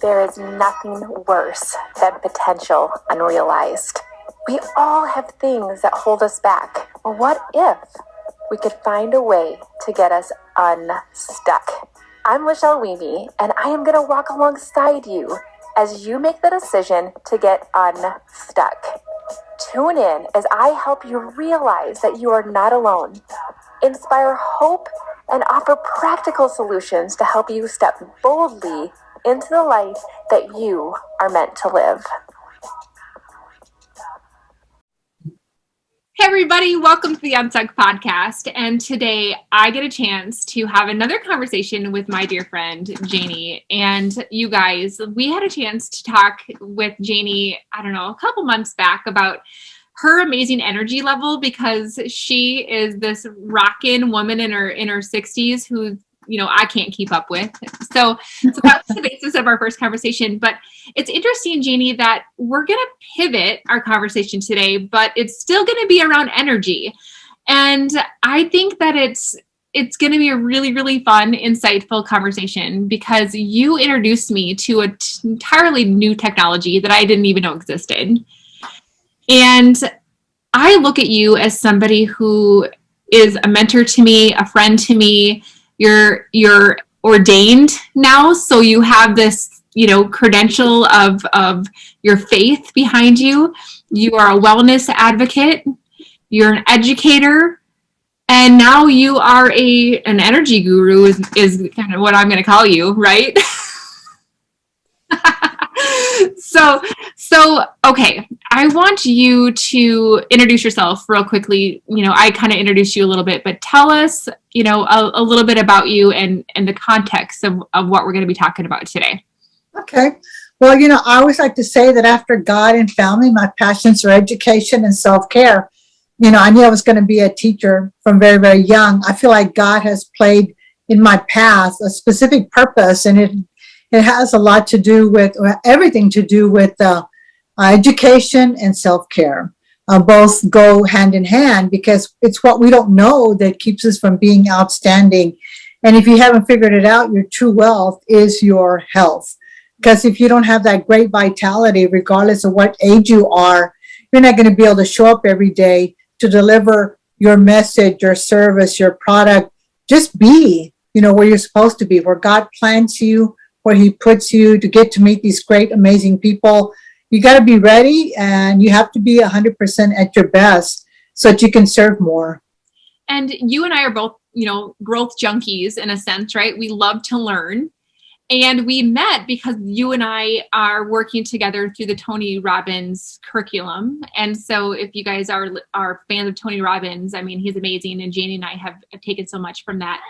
There is nothing worse than potential unrealized. We all have things that hold us back. What if we could find a way to get us unstuck? I'm Michelle Weemy, and I am going to walk alongside you as you make the decision to get unstuck. Tune in as I help you realize that you are not alone, inspire hope, and offer practical solutions to help you step boldly into the life that you are meant to live. Hey everybody, welcome to the UNSTUCK Podcast. And today I get a chance to have another conversation with my dear friend, Janie. And you guys, we had a chance to talk with Janie, a couple months back about her amazing energy level, because she is this rockin' woman in her 60s who, I can't keep up with. So that's the basis of our first conversation. But it's interesting, Janie, that we're going to pivot our conversation today, but it's still going to be around energy. And I think that it's going to be a really, really fun, insightful conversation, because you introduced me to an entirely new technology that I didn't even know existed. And I look at you as somebody who is a mentor to me, a friend to me. You're ordained now, so you have this, credential of your faith behind you. You are a wellness advocate. You're an educator, and now you are an energy guru. Is kind of what I'm going to call you, right? So okay, I want you to introduce yourself real quickly. I kind of introduced you a little bit, but tell us, a little bit about you and the context of what we're going to be talking about today. Okay. Well, I always like to say that after God and family, my passions are education and self-care. I knew I was going to be a teacher from very, very young. I feel like God has played in my past a specific purpose, and it has a lot to do with, or everything to do with education and self-care. Both go hand in hand, because it's what we don't know that keeps us from being outstanding. And if you haven't figured it out, your true wealth is your health. Because if you don't have that great vitality, regardless of what age you are, you're not going to be able to show up every day to deliver your message, your service, your product. Just be, where you're supposed to be, where God plants you, where he puts you to get to meet these great, amazing people. You got to be ready, and you have to be 100% at your best so that you can serve more. And you and I are both, growth junkies in a sense, right? We love to learn. And we met because you and I are working together through the Tony Robbins curriculum. And so if you guys are fans of Tony Robbins, he's amazing. And Janie and I have taken so much from that.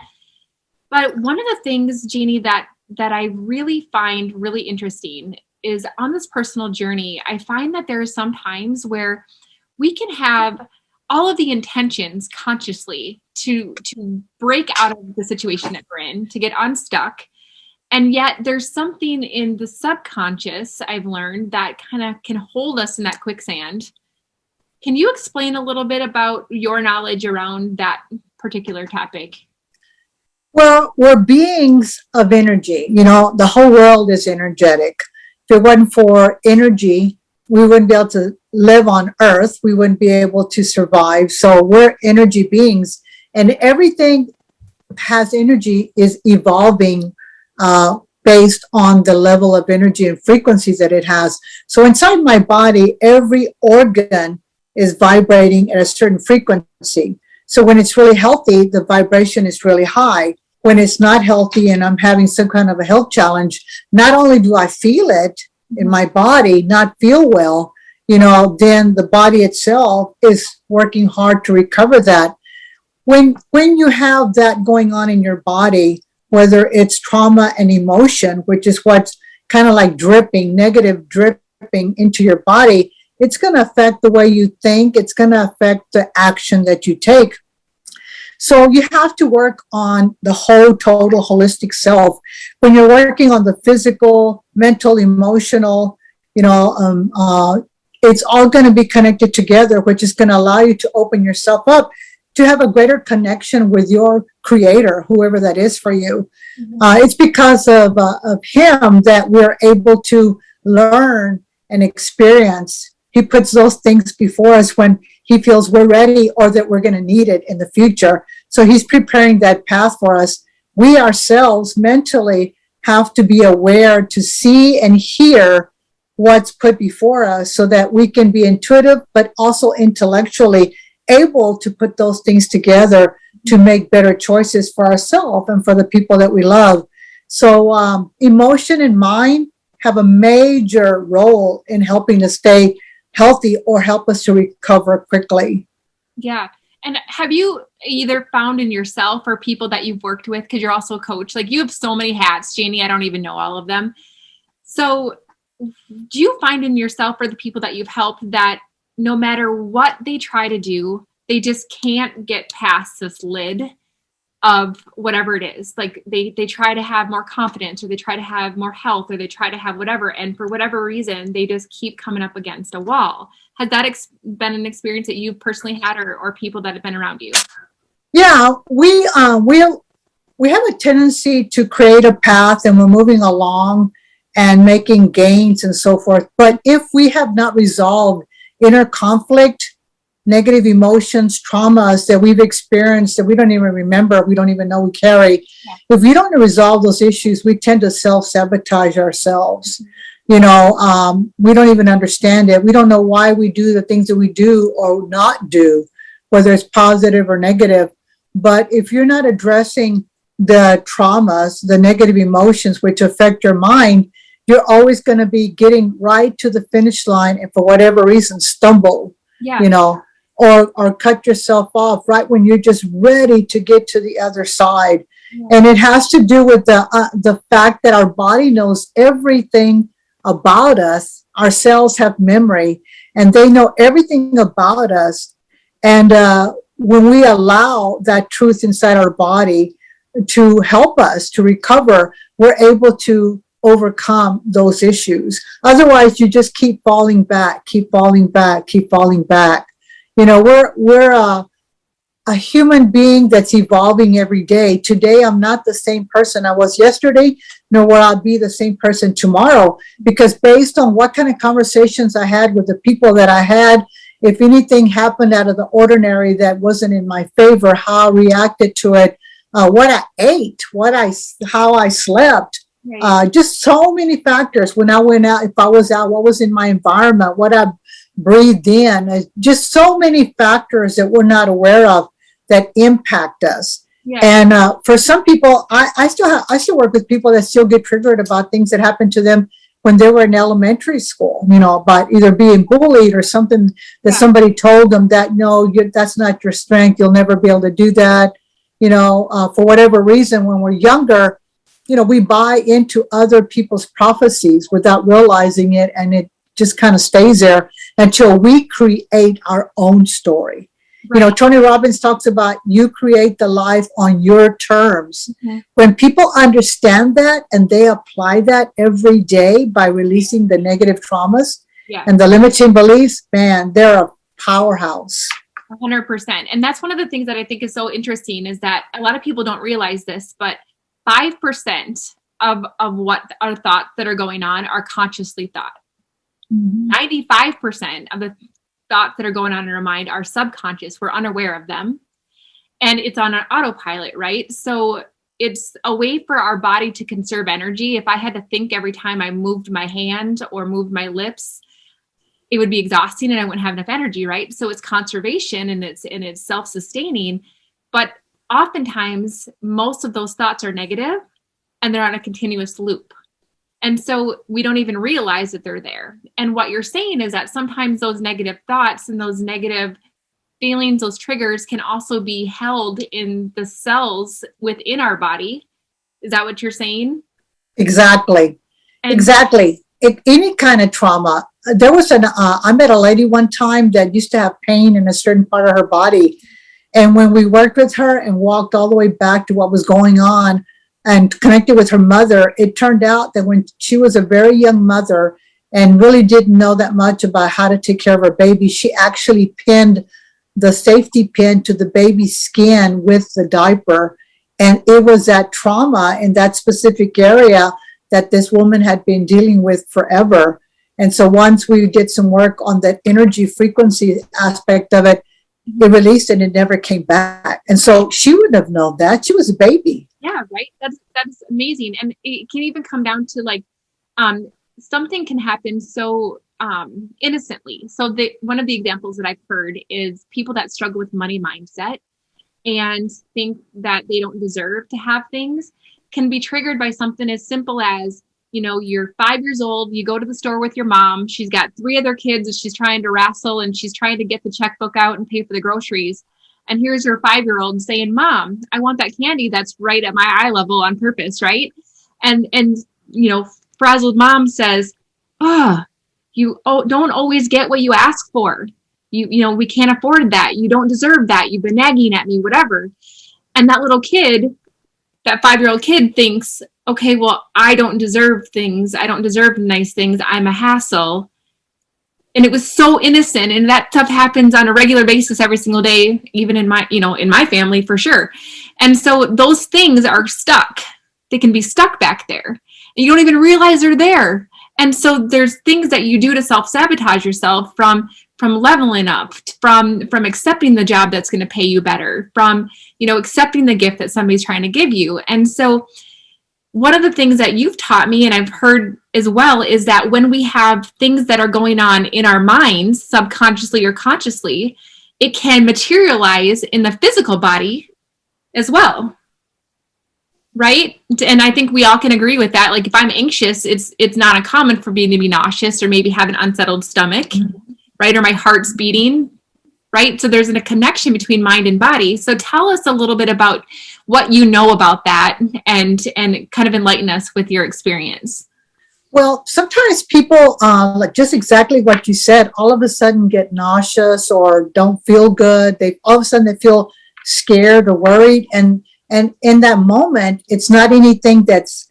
But one of the things, Janie, that I really find really interesting is on this personal journey, I find that there are some times where we can have all of the intentions consciously to break out of the situation that we're in, to get unstuck. And yet there's something in the subconscious, I've learned, that kind of can hold us in that quicksand. Can you explain a little bit about your knowledge around that particular topic? Well, we're beings of energy. The whole world is energetic. If it wasn't for energy, we wouldn't be able to live on Earth. We wouldn't be able to survive. So we're energy beings, and everything has energy, is evolving based on the level of energy and frequencies that it has. So inside my body, every organ is vibrating at a certain frequency. So when it's really healthy, the vibration is really high. When it's not healthy and I'm having some kind of a health challenge, not only do I feel it in my body, not feel well, then the body itself is working hard to recover that. When you have that going on in your body, whether it's trauma and emotion, which is what's kind of like negative dripping into your body, it's going to affect the way you think. It's going to affect the action that you take. So you have to work on the whole total holistic self. When you're working on the physical, mental, emotional, it's all going to be connected together, which is going to allow you to open yourself up to have a greater connection with your creator, whoever that is for you. It's because of him that we're able to learn and experience. He puts those things before us when he feels we're ready or that we're going to need it in the future. So he's preparing that path for us. We ourselves mentally have to be aware to see and hear what's put before us so that we can be intuitive, but also intellectually able to put those things together to make better choices for ourselves and for the people that we love. So emotion and mind have a major role in helping us stay healthy or help us to recover quickly. Yeah. And have you either found in yourself or people that you've worked with, because you're also a coach, like you have so many hats, Janie, I don't even know all of them. So do you find in yourself or the people that you've helped that no matter what they try to do, they just can't get past this lid of whatever it is? Like they try to have more confidence, or they try to have more health, or they try to have whatever. And for whatever reason, they just keep coming up against a wall. Has that been an experience that you've personally had, or people that have been around you? Yeah, we have a tendency to create a path and we're moving along and making gains and so forth. But if we have not resolved inner conflict, negative emotions, traumas that we've experienced that we don't even remember, we don't even know we carry. If we don't resolve those issues, we tend to self-sabotage ourselves. We don't even understand it. We don't know why we do the things that we do or not do, whether it's positive or negative. But if you're not addressing the traumas, the negative emotions which affect your mind, you're always going to be getting right to the finish line and for whatever reason stumble, or cut yourself off right when you're just ready to get to the other side. And it has to do with the fact that our body knows everything about us. Our cells have memory and they know everything about us. And when we allow that truth inside our body to help us to recover, we're able to overcome those issues. Otherwise, you just keep falling back. We're a human being that's evolving every day. Today, I'm not the same person I was yesterday, nor will I be the same person tomorrow, because based on what kind of conversations I had with the people that I had, if anything happened out of the ordinary that wasn't in my favor, how I reacted to it, what I ate, how I slept, just so many factors. When I went out, if I was out, what was in my environment, what I breathed in, just so many factors that we're not aware of that impact us. And for some people, I still work with people that still get triggered about things that happened to them when they were in elementary school, about either being bullied or something that somebody told them that, no, that's not your strength. You'll never be able to do that. For whatever reason, when we're younger, we buy into other people's prophecies without realizing it. And it just kind of stays there until we create our own story. Right. Tony Robbins talks about you create the life on your terms. When people understand that and they apply that every day by releasing the negative traumas and the limiting beliefs, man, they're a powerhouse. 100%. And that's one of the things that I think is so interesting is that a lot of people don't realize this, but 5% of what our thoughts that are going on are consciously thought. 95% of the thoughts that are going on in our mind are subconscious. We're unaware of them. And it's on an autopilot, right? So it's a way for our body to conserve energy. If I had to think every time I moved my hand or moved my lips, it would be exhausting and I wouldn't have enough energy, right? So it's conservation and it's self-sustaining. But oftentimes, most of those thoughts are negative and they're on a continuous loop. And so we don't even realize that they're there. And what you're saying is that sometimes those negative thoughts and those negative feelings, those triggers can also be held in the cells within our body. Is that what you're saying? Exactly. Exactly. Any kind of trauma. There was I met a lady one time that used to have pain in a certain part of her body. And when we worked with her and walked all the way back to what was going on, and connected with her mother, it turned out that when she was a very young mother and really didn't know that much about how to take care of her baby, she actually pinned the safety pin to the baby's skin with the diaper. And it was that trauma in that specific area that this woman had been dealing with forever. And so once we did some work on that energy frequency aspect of it, it released and it never came back. And so she wouldn't have known that. She was a baby. Yeah, right. That's amazing. And it can even come down to like something can happen so innocently. So one of the examples that I've heard is people that struggle with money mindset and think that they don't deserve to have things can be triggered by something as simple as, you know, you're 5 years old, you go to the store with your mom, she's got 3 other kids that she's trying to wrestle and she's trying to get the checkbook out and pay for the groceries. And here's your 5-year-old saying, Mom, I want that candy that's right at my eye level on purpose, right? And you know, frazzled mom says, you don't always get what you ask for. You know, we can't afford that. You don't deserve that. You've been nagging at me, whatever. And that little kid, that 5-year-old kid thinks, okay, well, I don't deserve things. I don't deserve nice things. I'm a hassle. And it was so innocent. And that stuff happens on a regular basis every single day, even in my family for sure. And so those things are stuck. They can be stuck back there. And you don't even realize they're there. And so there's things that you do to self-sabotage yourself from leveling up, from accepting the job that's going to pay you better, from, you know, accepting the gift that somebody's trying to give you. And so one of the things that you've taught me, and I've heard as well, is that when we have things that are going on in our minds, subconsciously or consciously, it can materialize in the physical body as well. Right? And I think we all can agree with that. Like if I'm anxious, it's not uncommon for me to be nauseous or maybe have an unsettled stomach, right? Or my heart's beating, right? So there's a connection between mind and body. So tell us a little bit about what you know about that and kind of enlighten us with your experience. Well, sometimes people, like just exactly what you said, all of a sudden get nauseous or don't feel good. All of a sudden they feel scared or worried. And in that moment, it's not anything that's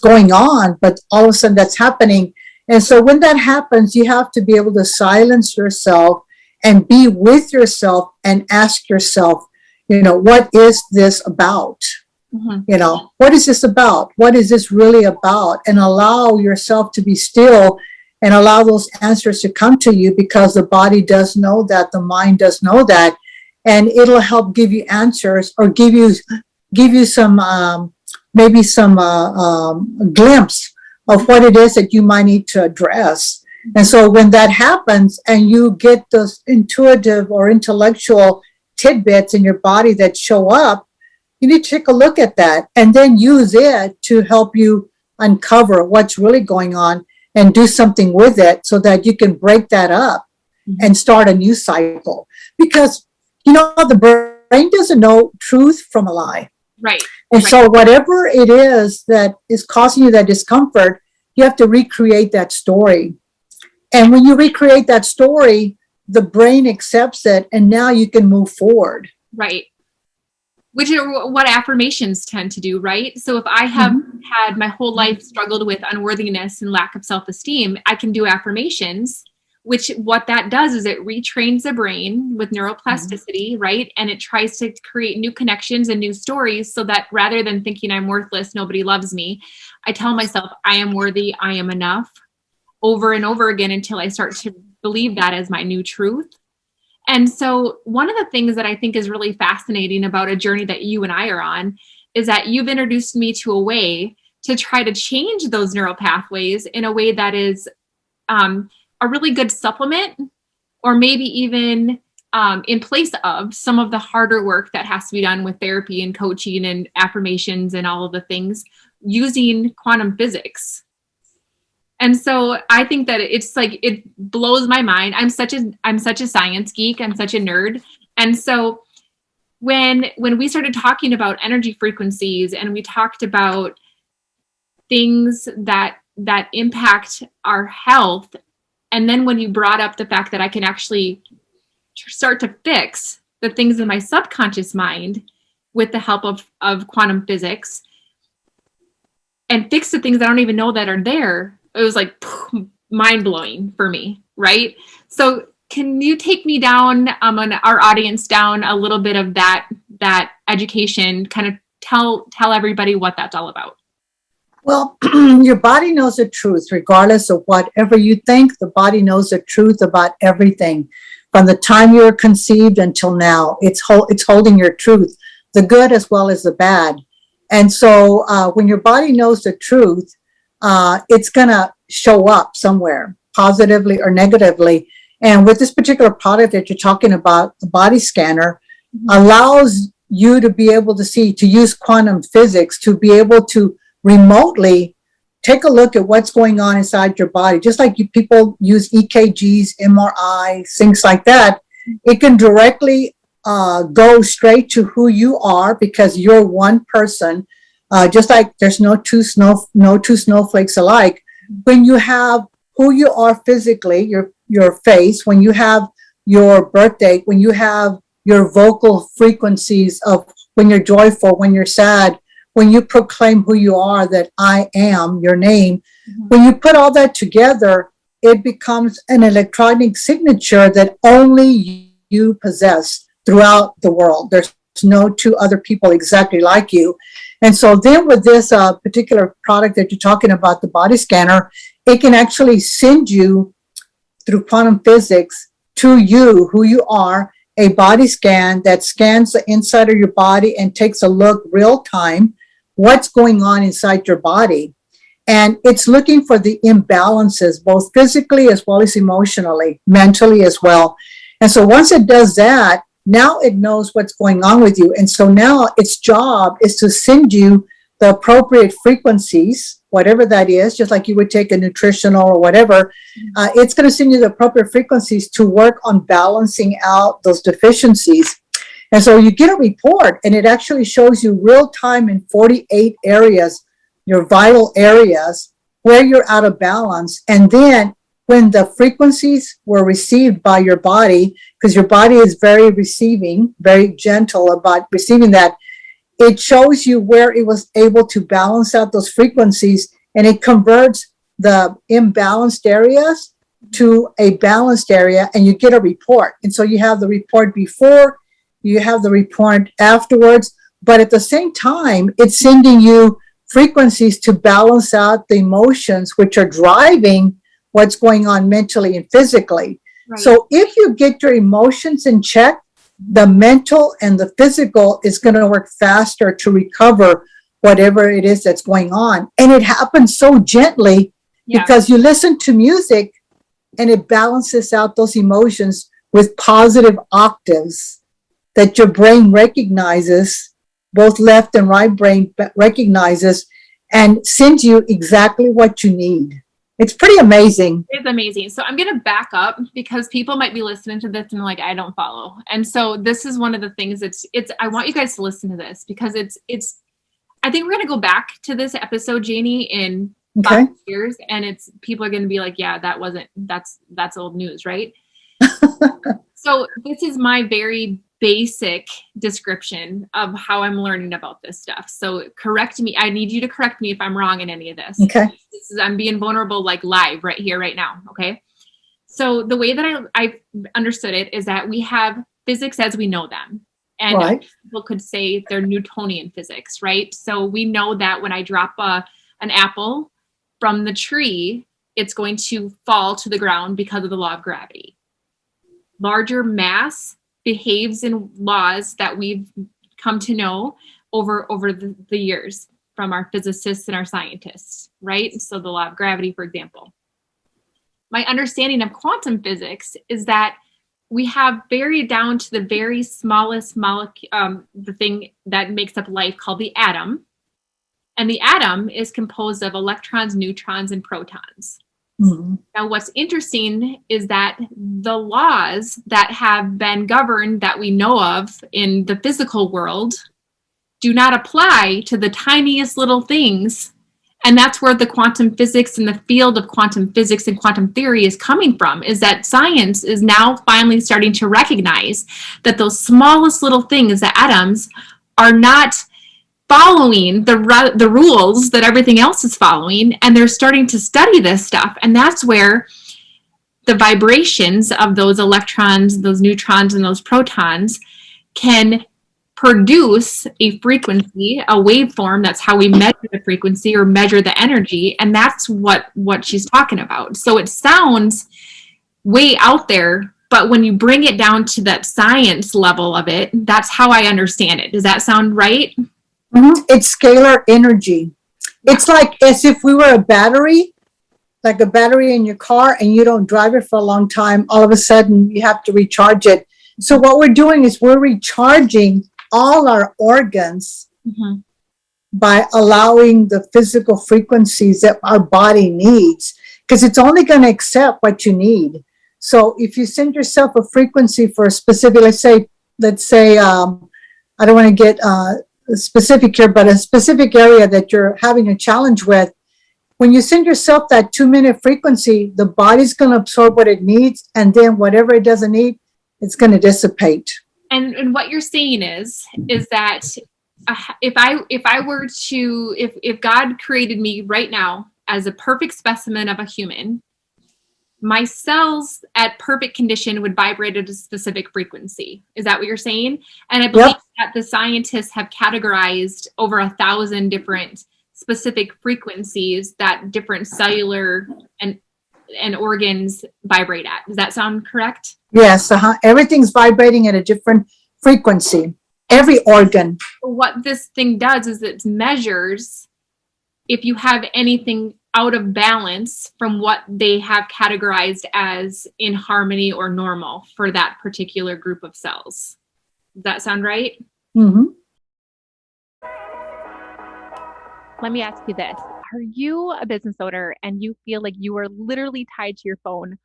going on, but all of a sudden that's happening. And so when that happens, you have to be able to silence yourself and be with yourself and ask yourself, you know, what is this about? Mm-hmm. You know, what is this about? What is this really about? And allow yourself to be still and allow those answers to come to you, because the body does know that, the mind does know that, and it'll help give you answers or give you some maybe some glimpse of what it is that you might need to address. And so when that happens and you get those intuitive or intellectual tidbits in your body that show up, you need to take a look at that and then use it to help you uncover what's really going on and do something with it so that you can break that up and start a new cycle. Because, you know, the brain doesn't know truth from a lie. Right. And so whatever it is that is causing you that discomfort, you have to recreate that story. And when you recreate that story, the brain accepts it, and now you can move forward. Right. Which are what affirmations tend to do, right? So if I have had my whole life struggled with unworthiness and lack of self-esteem, I can do affirmations, which what that does is it retrains the brain with neuroplasticity, right? And it tries to create new connections and new stories so that rather than thinking I'm worthless, nobody loves me, I tell myself I am worthy, I am enough, over and over again until I start to believe that as my new truth. And so one of the things that I think is really fascinating about a journey that you and I are on is that you've introduced me to a way to try to change those neural pathways in a way that is a really good supplement, or maybe even in place of some of the harder work that has to be done with therapy and coaching and affirmations and all of the things using quantum physics. And so I think that it's like, it blows my mind. I'm such a science geek. I'm such a nerd. And so when we started talking about energy frequencies and we talked about things that impact our health, and then when you brought up the fact that I can actually start to fix the things in my subconscious mind with the help of quantum physics and fix the things I don't even know that are there, it was like mind blowing for me, right? So can you take me down, and our audience down a little bit of that education, kind of tell everybody what that's all about? Well, your body knows the truth, regardless of whatever you think. The body knows the truth about everything. From the time you were conceived until now, it's holding your truth, the good as well as the bad. And so when your body knows the truth, it's going to show up somewhere, positively or negatively. And with this particular product that you're talking about, the body scanner allows you to be able to see, to use quantum physics, to be able to remotely take a look at what's going on inside your body. Just like people use EKGs, MRI, things like that, it can directly go straight to who you are, because you're one person. Just like there's no two snowflakes alike. When you have who you are physically, your face, when you have your birth date, when you have your vocal frequencies of when you're joyful, when you're sad, when you proclaim who you are, that I am your name, when you put all that together, it becomes an electronic signature that only you possess throughout the world. There's no two other people exactly like you. And so then with this particular product that you're talking about, the body scanner, it can actually send you through quantum physics to you, who you are, a body scan that scans the inside of your body and takes a look real time, what's going on inside your body. And it's looking for the imbalances, both physically as well as emotionally, mentally as well. And so once it does that, now it knows what's going on with you. And so now its job is to send you the appropriate frequencies, whatever that is, just like you would take a nutritional or whatever. It's going to send you the appropriate frequencies to work on balancing out those deficiencies. And so you get a report, and it actually shows you real time in 48 areas, your vital areas, where you're out of balance. And then when the frequencies were received by your body, because your body is very receiving, very gentle about receiving that, it shows you where it was able to balance out those frequencies, and it converts the imbalanced areas to a balanced area, and you get a report. And so you have the report before, you have the report afterwards, but at the same time, it's sending you frequencies to balance out the emotions which are driving what's going on mentally and physically. Right. So if you get your emotions in check, the mental and the physical is going to work faster to recover whatever it is that's going on. And it happens so gently because you listen to music and it balances out those emotions with positive octaves that your brain recognizes, both left and right brain recognizes, and sends you exactly what you need. It's pretty amazing. It's amazing. So I'm going to back up, because people might be listening to this and like, I don't follow. And so this is one of the things I want you guys to listen to this, because I think we're going to go back to this episode, Janie, in 5 years, and people are going to be like, yeah, that's old news, right? So this is my very basic description of how I'm learning about this stuff. So correct me. I need you to correct me if I'm wrong in any of this. Okay. I'm being vulnerable, like live right here, right now. Okay. So the way that I understood it is that we have physics as we know them. And people could say they're Newtonian physics, right? So we know that when I drop an apple from the tree, it's going to fall to the ground because of the law of gravity. Larger mass behaves in laws that we've come to know over the years from our physicists and our scientists, right? So the law of gravity, for example. My understanding of quantum physics is that we have very down to the very smallest molecule, the thing that makes up life, called the atom. And the atom is composed of electrons, neutrons, and protons. Mm-hmm. Now, what's interesting is that the laws that have been governed that we know of in the physical world do not apply to the tiniest little things. And that's where the quantum physics and the field of quantum physics and quantum theory is coming from, is that science is now finally starting to recognize that those smallest little things, the atoms, are not following the rules that everything else is following, and they're starting to study this stuff. And that's where the vibrations of those electrons, those neutrons, and those protons can produce a frequency, a waveform. That's how we measure the frequency or measure the energy. And that's what she's talking about. So it sounds way out there, but when you bring it down to that science level of it, that's how I understand it. Does that sound right? Mm-hmm. It's scalar energy. It's like as if we were a battery, like a battery in your car, and you don't drive it for a long time. All of a sudden, you have to recharge it. So what we're doing is we're recharging all our organs by allowing the physical frequencies that our body needs, because it's only going to accept what you need. So if you send yourself a frequency for a specific, let's say, I don't want to get specific here, but a specific area that you're having a challenge with, when you send yourself that 2-minute frequency, the body's going to absorb what it needs, and then whatever it doesn't need, it's going to dissipate. And what you're saying is that if God created me right now as a perfect specimen of a human, my cells at perfect condition would vibrate at a specific frequency. Is that what you're saying? And I believe that the scientists have categorized over 1,000 different specific frequencies that different cellular and organs vibrate at. Does that sound correct? Yes. Everything's vibrating at a different frequency. Every organ. What this thing does is it measures if you have anything out of balance from what they have categorized as in harmony or normal for that particular group of cells. Does that sound right? Mm-hmm. Let me ask you this. Are you a business owner and you feel like you are literally tied to your phone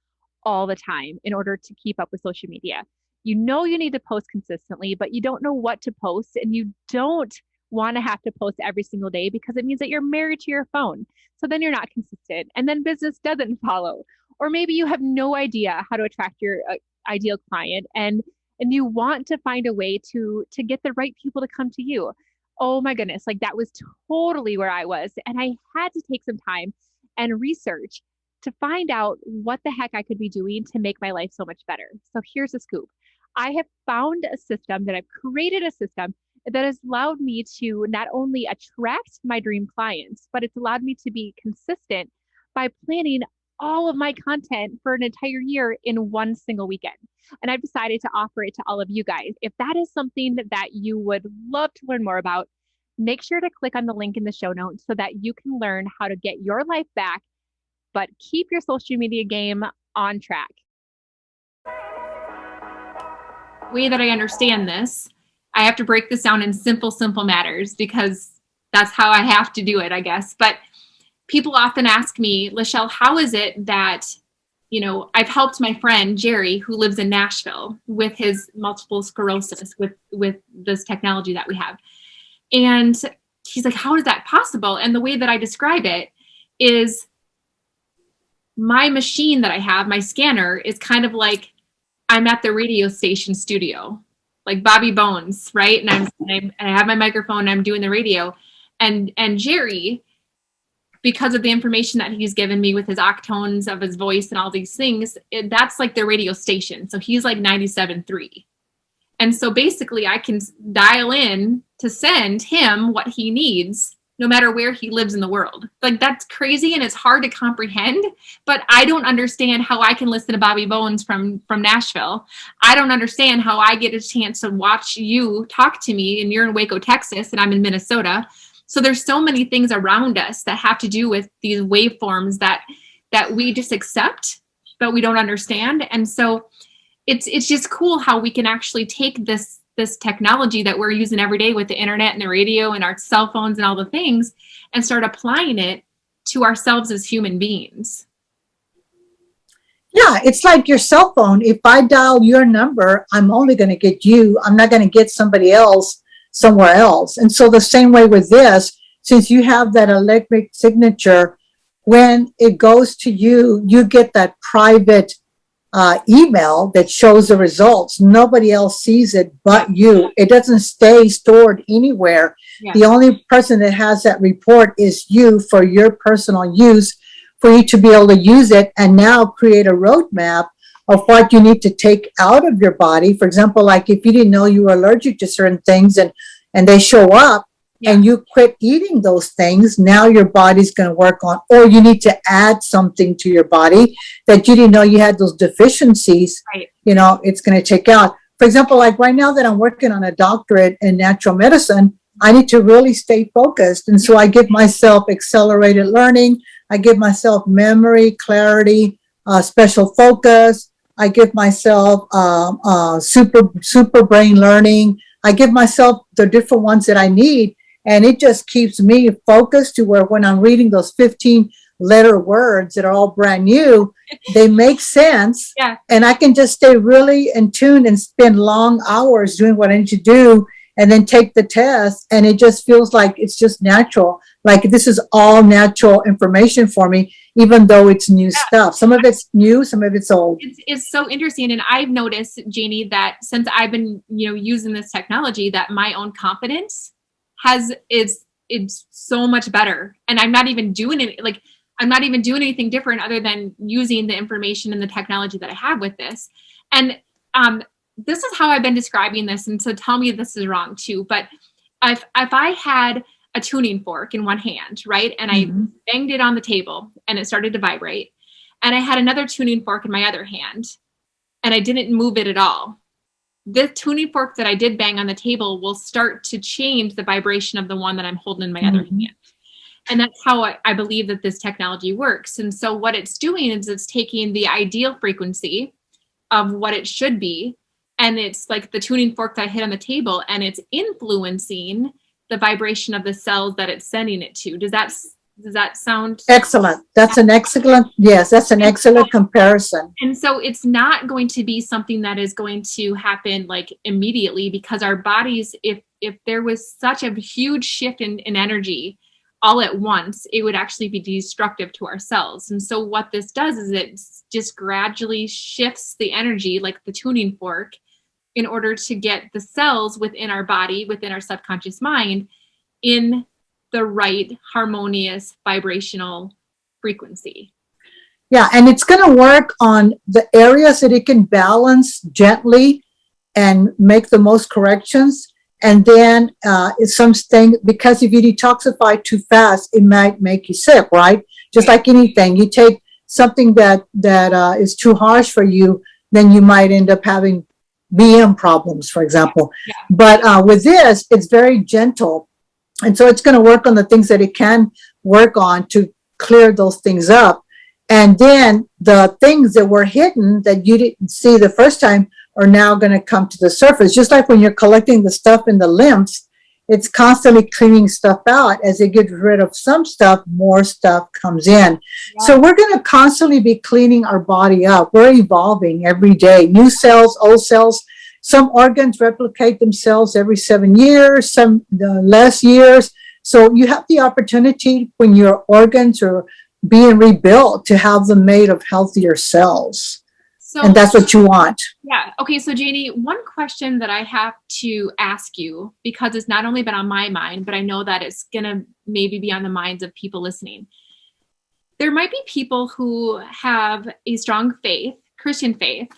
all the time in order to keep up with social media? You know you need to post consistently, but you don't know what to post, and you don't want to have to post every single day because it means that you're married to your phone. So then you're not consistent, and then business doesn't follow. Or maybe you have no idea how to attract your ideal client, and you want to find a way to get the right people to come to you. Oh my goodness, like that was totally where I was. And I had to take some time and research to find out what the heck I could be doing to make my life so much better. So here's the scoop. I have found a system that I've created a system that has allowed me to not only attract my dream clients, but it's allowed me to be consistent by planning all of my content for an entire year in one single weekend. And I've decided to offer it to all of you guys. If that is something that you would love to learn more about, make sure to click on the link in the show notes so that you can learn how to get your life back, but keep your social media game on track. The way that I understand this, I have to break this down in simple matters because that's how I have to do it, I guess. But people often ask me, Lachelle, how is it that, I've helped my friend Jerry, who lives in Nashville, with his multiple sclerosis, with this technology that we have. And he's like, how is that possible? And the way that I describe it is my machine that I have, my scanner, is kind of like I'm at the radio station studio, like Bobby Bones, right? And I have my microphone and I'm doing the radio. And Jerry, because of the information that he's given me with his octones of his voice and all these things, that's like the radio station. So he's like 97.3. And so basically I can dial in to send him what he needs, no matter where he lives in the world. Like, that's crazy and it's hard to comprehend, but I don't understand how I can listen to Bobby Bones from Nashville. I don't understand how I get a chance to watch you talk to me, and you're in Waco, Texas, and I'm in Minnesota. So there's so many things around us that have to do with these waveforms that we just accept, but we don't understand. And so it's just cool how we can actually take this technology that we're using every day with the internet and the radio and our cell phones and all the things, and start applying it to ourselves as human beings. Yeah, it's like your cell phone. If I dial your number, I'm only going to get you. I'm not going to get somebody else somewhere else. And so the same way with this, since you have that electric signature, when it goes to you, you get that private email that shows the results. Nobody else sees it but you. It doesn't stay stored anywhere. Yeah. The only person that has that report is you for your personal use, for you to be able to use it and now create a roadmap of what you need to take out of your body. For example, like if you didn't know you were allergic to certain things and they show up, and you quit eating those things, now your body's going to work on, or you need to add something to your body that you didn't know you had those deficiencies, right. It's going to take out. For example, like right now that I'm working on a doctorate in natural medicine, I need to really stay focused. And so I give myself accelerated learning. I give myself memory, clarity, special focus. I give myself super brain learning. I give myself the different ones that I need. And it just keeps me focused to where when I'm reading those 15-letter words that are all brand new, they make sense. Yeah. And I can just stay really in tune and spend long hours doing what I need to do and then take the test. And it just feels like it's just natural. Like this is all natural information for me, even though it's new stuff. Some of it's new, some of it's old. It's so interesting. And I've noticed, Janie, that since I've been, using this technology, that my own confidence it's so much better. And I'm not even doing it. Like I'm not even doing anything different other than using the information and the technology that I have with this. And this is how I've been describing this. And so tell me if this is wrong too. But if I had a tuning fork in one hand, right, and I banged it on the table and it started to vibrate, and I had another tuning fork in my other hand and I didn't move it at all, the tuning fork that I did bang on the table will start to change the vibration of the one that I'm holding in my other hand. And that's how I believe that this technology works. And so what it's doing is it's taking the ideal frequency of what it should be, and it's like the tuning fork that I hit on the table, and it's influencing the vibration of the cells that it's sending it to. Does that sound excellent? That's an excellent, yes, that's an excellent comparison. And so it's not going to be something that is going to happen like immediately, because our bodies, if there was such a huge shift in energy all at once, it would actually be destructive to our cells. And so what this does is it just gradually shifts the energy, like the tuning fork, in order to get the cells within our body, within our subconscious mind, in the right harmonious vibrational frequency. Yeah, and it's going to work on the areas that it can balance gently and make the most corrections. And then it's something, because if you detoxify too fast, it might make you sick, right? Just like anything, you take something that is too harsh for you, then you might end up having BM problems, for example. Yeah. But with this, it's very gentle. And so it's going to work on the things that it can work on to clear those things up. And then the things that were hidden that you didn't see the first time are now going to come to the surface. Just like when you're collecting the stuff in the lymphs, it's constantly cleaning stuff out. As it gets rid of some stuff, more stuff comes in. Yeah. So we're going to constantly be cleaning our body up. We're evolving every day. New cells, old cells. Some organs replicate themselves every 7 years, some less years. So you have the opportunity when your organs are being rebuilt to have them made of healthier cells. And that's what you want. Yeah. Okay. So Janie, one question that I have to ask you, because it's not only been on my mind, but I know that it's going to maybe be on the minds of people listening. There might be people who have a strong faith, Christian faith,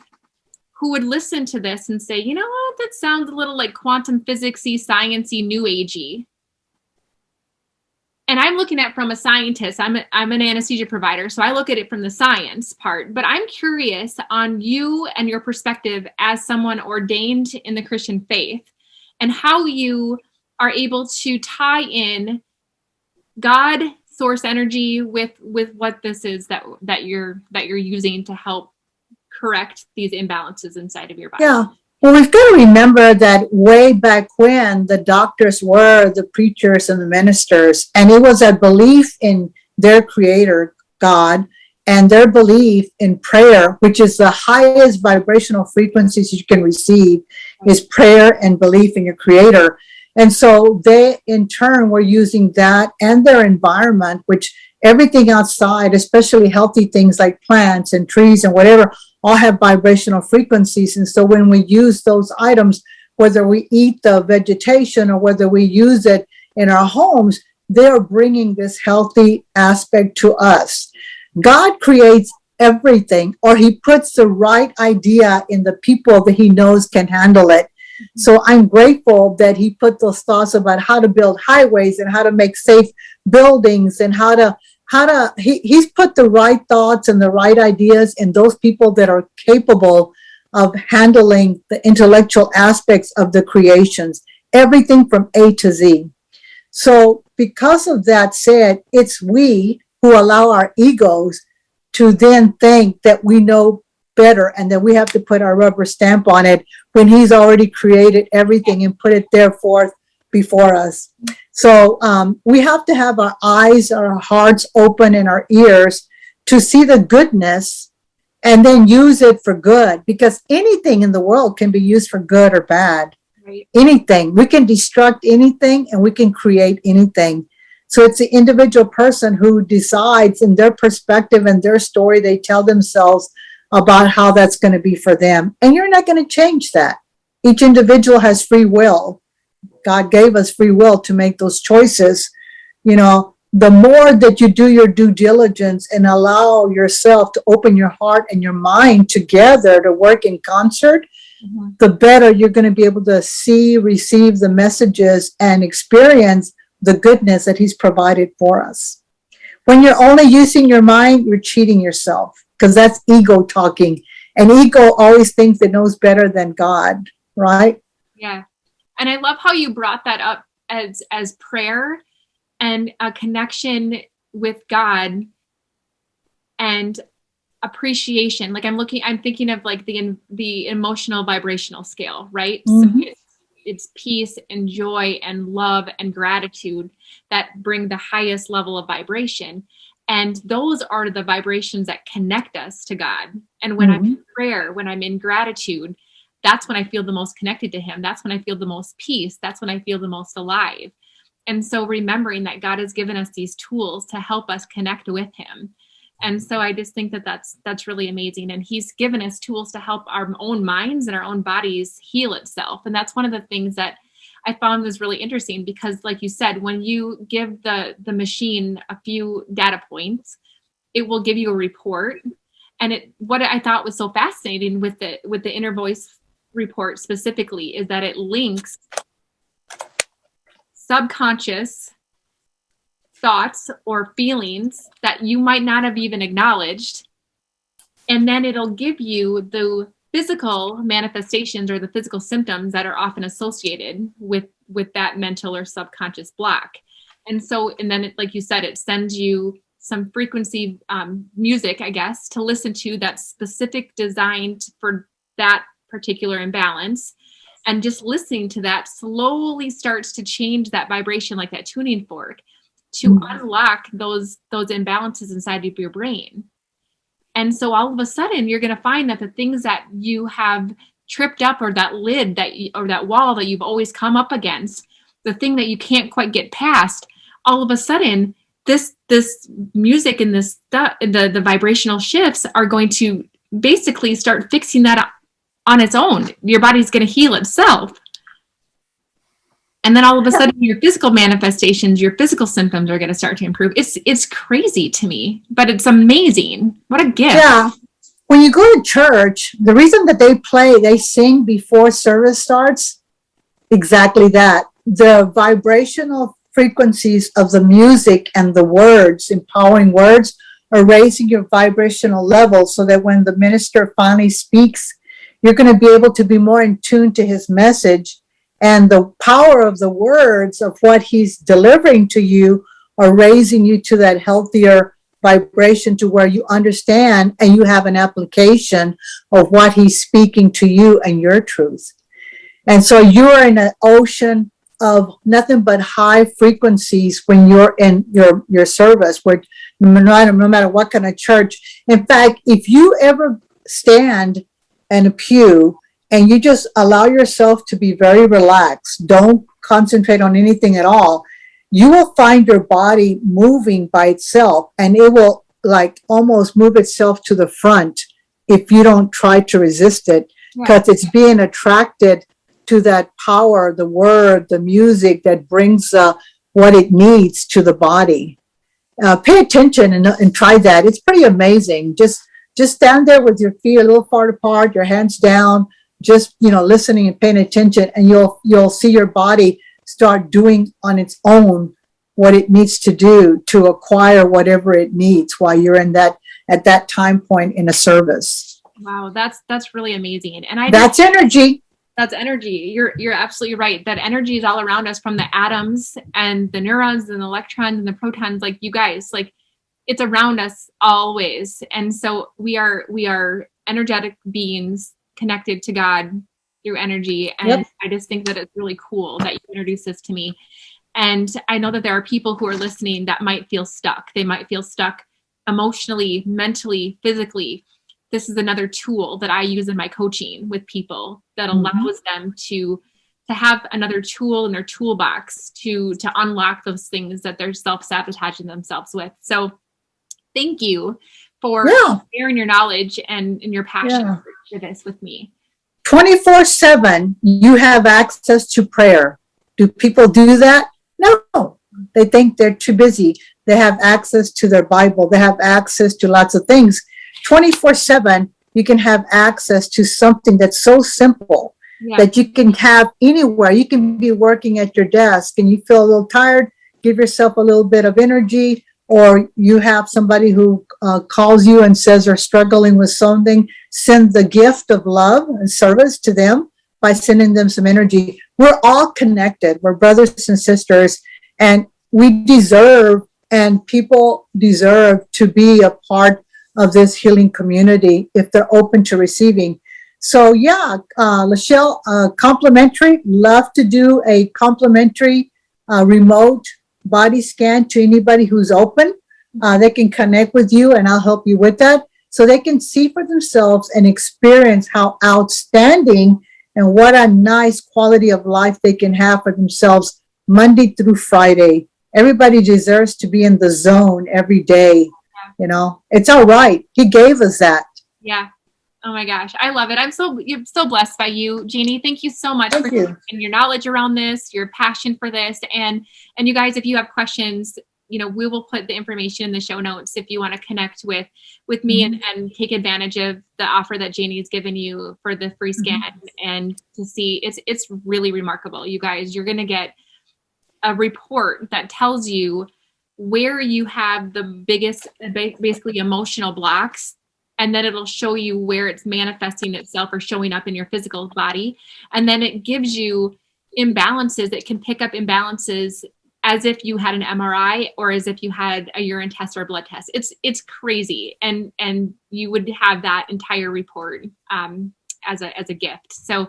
who would listen to this and say, you know what, that sounds a little like quantum physics-y, science-y, new agey. And I'm looking at it from a scientist. I'm an anesthesia provider, so I look at it from the science part. But I'm curious on you and your perspective as someone ordained in the Christian faith, and how you are able to tie in God, source energy, with what this is that you're using to help correct these imbalances inside of your body. Yeah. Well, we've got to remember that way back when the doctors were the preachers and the ministers, and it was a belief in their creator, God, and their belief in prayer, which is the highest vibrational frequencies you can receive, is prayer and belief in your creator. And so they, in turn, were using that and their environment, which everything outside, especially healthy things like plants and trees and whatever, all have vibrational frequencies. And so when we use those items, whether we eat the vegetation or whether we use it in our homes, they're bringing this healthy aspect to us. God creates everything, or he puts the right idea in the people that he knows can handle it. So I'm grateful that he put those thoughts about how to build highways and how to make safe buildings and he's put the right thoughts and the right ideas in those people that are capable of handling the intellectual aspects of the creations, everything from A to Z. So because of that said, it's we who allow our egos to then think that we know better and that we have to put our rubber stamp on it when he's already created everything and put it there forth before us. So we have to have our eyes, our hearts open and our ears to see the goodness and then use it for good, because anything in the world can be used for good or bad. Right. Anything. We can destruct anything and we can create anything. So it's the individual person who decides in their perspective and their story, they tell themselves about how that's going to be for them. And you're not going to change that. Each individual has free will. God gave us free will to make those choices. You know, the more that you do your due diligence and allow yourself to open your heart and your mind together to work in concert, the better you're going to be able to see, receive the messages and experience the goodness that he's provided for us. When you're only using your mind, you're cheating yourself, because that's ego talking. And ego always thinks it knows better than God, right? Yeah. And I love how you brought that up as prayer and a connection with God and appreciation. Like I'm thinking of like the emotional vibrational scale, right? Mm-hmm. So it's peace and joy and love and gratitude that bring the highest level of vibration. And those are the vibrations that connect us to God. And when I'm in prayer, when I'm in gratitude, that's when I feel the most connected to him. That's when I feel the most peace. That's when I feel the most alive. And so remembering that God has given us these tools to help us connect with him. And so I just think that that's really amazing. And he's given us tools to help our own minds and our own bodies heal itself. And that's one of the things that I found was really interesting, because like you said, when you give the machine a few data points, it will give you a report. And what I thought was so fascinating with the inner voice report specifically is that it links subconscious thoughts or feelings that you might not have even acknowledged. And then it'll give you the physical manifestations or the physical symptoms that are often associated with that mental or subconscious block. And then like you said, it sends you some frequency music, I guess, to listen to that's specific designed for that particular imbalance. And just listening to that slowly starts to change that vibration, like that tuning fork, to unlock those imbalances inside of your brain. And so all of a sudden you're going to find that the things that you have tripped up, or that lid or that wall that you've always come up against, the thing that you can't quite get past, all of a sudden this music and the vibrational shifts are going to basically start fixing that on its own. Your body's going to heal itself. And then all of a sudden your physical manifestations, your physical symptoms are going to start to improve. It's crazy to me, but it's amazing. What a gift. Yeah. When you go to church, the reason that they sing before service starts, exactly that. The vibrational frequencies of the music and the words, empowering words, are raising your vibrational level so that when the minister finally speaks, you're going to be able to be more in tune to his message. And the power of the words of what he's delivering to you are raising you to that healthier vibration, to where you understand and you have an application of what he's speaking to you and your truth. And so you're in an ocean of nothing but high frequencies when you're in your service, where no matter what kind of church. In fact, if you ever stand in a pew and you just allow yourself to be very relaxed, don't concentrate on anything at all, you will find your body moving by itself, and it will like almost move itself to the front if you don't try to resist it, because it's being attracted to that power, the word, the music that brings what it needs to the body. pay attention and try that. It's pretty amazing. Just stand there with your feet a little far apart, your hands down, just, listening and paying attention, and you'll see your body start doing on its own what it needs to do to acquire whatever it needs while you're at that time point in a service. Wow, that's really amazing. And that's energy. That's energy. You're absolutely right. That energy is all around us, from the atoms and the neurons and the electrons and the protons. Like, you guys, like, it's around us always. And so we are energetic beings connected to God through energy. And yep. I just think that it's really cool that you introduced this to me. And I know that there are people who are listening that might feel stuck. They might feel stuck emotionally, mentally, physically. This is another tool that I use in my coaching with people that allows them to have another tool in their toolbox to unlock those things that they're self-sabotaging themselves with. So thank you for sharing your knowledge and your passion for this with me. 24/7, you have access to prayer. Do people do that? No. They think they're too busy. They have access to their Bible. They have access to lots of things. 24/7, you can have access to something that's so simple that you can have anywhere. You can be working at your desk and you feel a little tired, give yourself a little bit of energy, or you have somebody who calls you and says they're struggling with something. Send the gift of love and service to them by sending them some energy. We're all connected. We're brothers and sisters, and we deserve, and people deserve, to be a part of this healing community if they're open to receiving. So Lachelle, complimentary, love to do a complimentary remote body scan to anybody who's open. They can connect with you and I'll help you with that, so they can see for themselves and experience how outstanding and what a nice quality of life they can have for themselves Monday through Friday. Everybody deserves to be in the zone every day. It's all right. He gave us that. Yeah. Oh my gosh. I love it. I'm so blessed by you, Janie. Thank you so much for sharing your knowledge around this, your passion for this. And you guys, if you have questions, we will put the information in the show notes if you want to connect with me and take advantage of the offer that Janie's given you for the free scan and to see. It's really remarkable. You guys, you're going to get a report that tells you where you have the biggest, basically, emotional blocks, and then it'll show you where it's manifesting itself or showing up in your physical body. And then it gives you imbalances. It can pick up imbalances as if you had an MRI or as if you had a urine test or a blood test. It's crazy. And you would have that entire report as a gift. So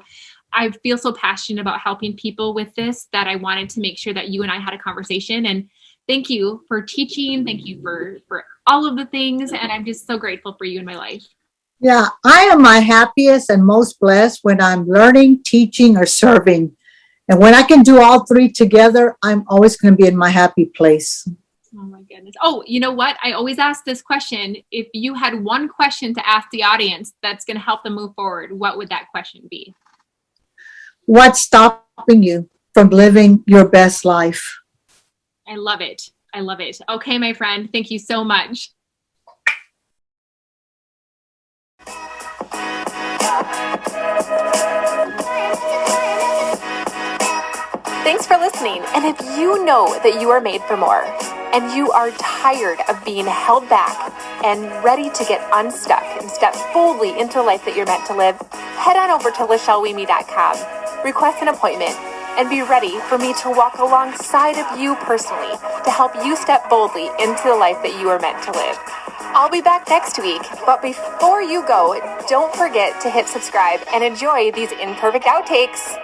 I feel so passionate about helping people with this that I wanted to make sure that you and I had a conversation. And thank you for teaching. Thank you for all of the things. And I'm just so grateful for you in my life. Yeah, I am my happiest and most blessed when I'm learning, teaching, or serving. And when I can do all three together, I'm always going to be in my happy place. Oh my goodness. Oh, you know what? I always ask this question. If you had one question to ask the audience that's going to help them move forward, what would that question be? What's stopping you from living your best life? I love it. I love it. Okay, my friend. Thank you so much. Thanks for listening. And if you know that you are made for more and you are tired of being held back and ready to get unstuck and step boldly into the life that you're meant to live, head on over to LachelleWeemy.com, request an appointment, and be ready for me to walk alongside of you personally to help you step boldly into the life that you are meant to live. I'll be back next week, but before you go, don't forget to hit subscribe and enjoy these imperfect outtakes.